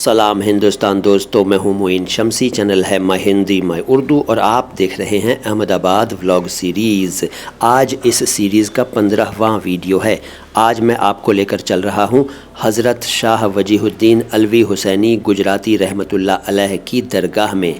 सलाम हिंदुस्तान दोस्तों, मैं हूं मोइन शमसी। चैनल है माय हिंदी माय उर्दू और आप देख रहे हैं अहमदाबाद व्लॉग सीरीज़। आज इस सीरीज़ का 15वां वीडियो है। आज मैं आपको लेकर चल रहा हूं हज़रत शाह वजीहुद्दीन अलवी हुसैनी गुजराती रहमतुल्लाह अलैह की दरगाह में।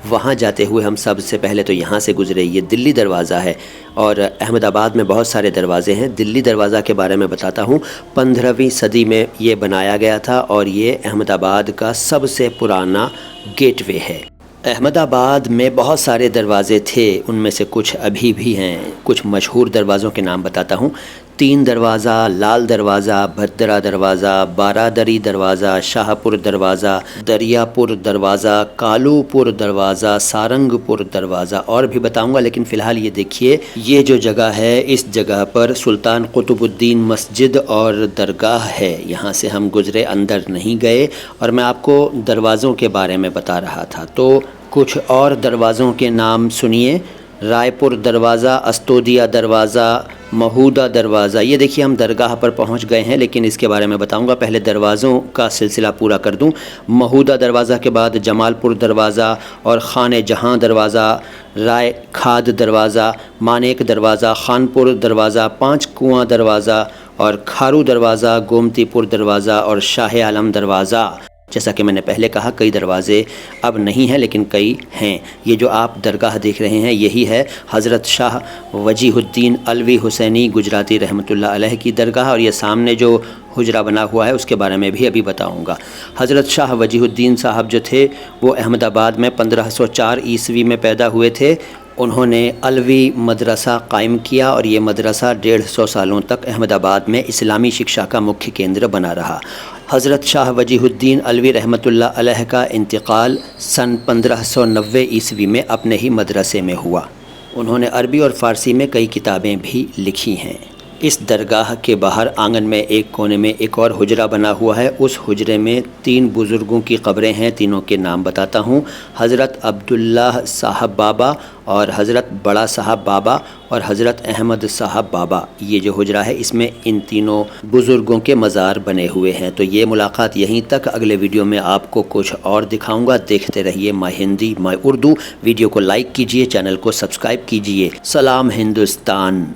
वहां जाते हुए हम सबसे पहले तो यहां से गुज़रे। ये दिल्ली दरवाज़ा है और अहमदाबाद में बहुत सारे दरवाज़े हैं। दिल्ली दरवाज़ा के बारे में बताता हूं। 15वीं सदी में ये बनाया गया था और ये अहमदाबाद का सबसे पुराना गेटवे है। अहमदाबाद में बहुत सारे दरवाज़े थे, उनमें से कुछ अभी भी हैं। कुछ मशहूर दरवाज़ों के नाम बताता हूँ। 3 दरवाज़ा, लाल दरवाज़ा, भद्रा दरवाज़ा, बारादरी दरवाज़ा, शाहपुर दरवाज़ा, दरियापुर दरवाज़ा, कालूपुर दरवाज़ा, सारंगपुर दरवाज़ा और भी बताऊंगा, लेकिन फ़िलहाल ये देखिए, ये जो जगह है, इस जगह पर सुल्तान कुतुबुद्दीन मस्जिद और दरगाह है। यहाँ से हम गुज़रे, अंदर नहीं गए और मैं आपको दरवाज़ों के बारे में बता रहा था। तो कुछ और दरवाज़ों के नाम सुनिए। रायपुर दरवाज़ा, अस्तोदिया दरवाज़ा, महूदा दरवाज़ा। ये देखिए, हम दरगाह पर पहुंच गए हैं, लेकिन इसके बारे में बताऊंगा। पहले दरवाज़ों का सिलसिला पूरा कर दूं। महूदा दरवाज़ा के बाद जमालपुर दरवाज़ा और खाने जहां दरवाज़ा, राय खाद दरवाज़ा, मानेक दरवाज़ा, खानपुर दरवाज़ा, 5 कुआं दरवाज़ा और खारू दरवाज़ा, गोमतीपुर दरवाज़ा और शाह आलम दरवाज़ा। जैसा कि मैंने पहले कहा, कई दरवाज़े अब नहीं हैं, लेकिन कई हैं। ये जो आप दरगाह देख रहे हैं, यही है हज़रत शाह वजीहुद्दीन अलवी हुसैनी गुजराती रहमतुल्लाह अलैह की दरगाह। और ये सामने जो हुजरा बना हुआ है, उसके बारे में भी अभी बताऊंगा। हज़रत शाह वजीहुद्दीन साहब जो थे, वो अहमदाबाद में 1504 ईस्वी में पैदा हुए थे। उन्होंने अलवी मदरसा कायम किया और ये मदरसा 150 सालों तक अहमदाबाद में इस्लामी शिक्षा का मुख्य केंद्र बना रहा। हज़रत शाह वजीहुद्दीन अलवी रहमतुल्लाह अलैह का इंतकाल सन 1590 ईस्वी में अपने ही मदरसे में हुआ। उन्होंने अरबी और फ़ारसी में कई किताबें भी लिखी हैं। इस दरगाह के बाहर आंगन में एक कोने में एक और हुजरा बना हुआ है। उस हुजरे में 3 बुज़ुर्गों की कब्रें हैं। तीनों के नाम बताता हूँ। हज़रत अब्दुल्लाह साहब बाबा और हज़रत बड़ा साहब बाबा और हज़रत अहमद साहब बाबा। ये जो हुजरा है, इसमें इन तीनों बुज़ुर्गों के मज़ार बने हुए हैं। तो ये मुलाकात यहीं तक। अगले वीडियो में आपको कुछ और दिखाऊंगा। देखते रहिए my Hindi my Urdu. Video को लाइक कीजिए, चैनल को सब्सक्राइब कीजिए। सलाम हिंदुस्तान।